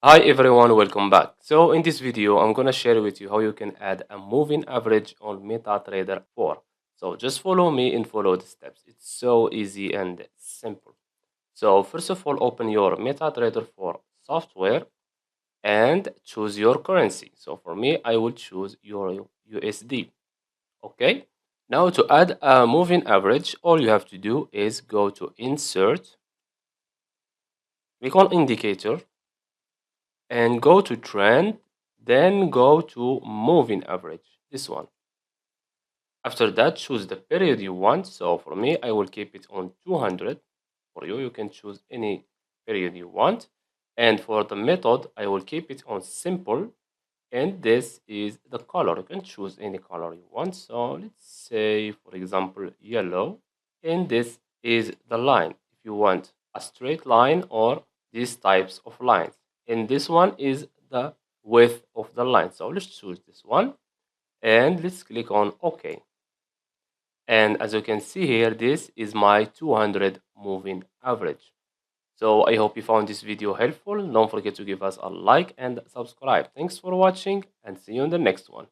Hi everyone, welcome back. So in this video, I'm gonna share with you how you can add a moving average on MetaTrader 4. So just follow me and follow the steps. It's so easy and simple. So first of all, open your MetaTrader 4 software and choose your currency. So for me, I will choose your USD. Okay. Now to add a moving average, all you have to do is go to Insert, click on Indicator, and go to trend, then go to moving average, this one. After that, choose the period you want. So for me, I will keep it on 200. For you, you can choose any period you want. And for the method, I will keep it on simple. And this is the color. You can choose any color you want. So let's say, for example, yellow. And this is the line. If you want a straight line or these types of lines. And this one is the width of the line. So let's choose this one. And let's click on OK. And as you can see here, this is my 200 moving average. So I hope you found this video helpful. Don't forget to give us a like and subscribe. Thanks for watching and see you in the next one.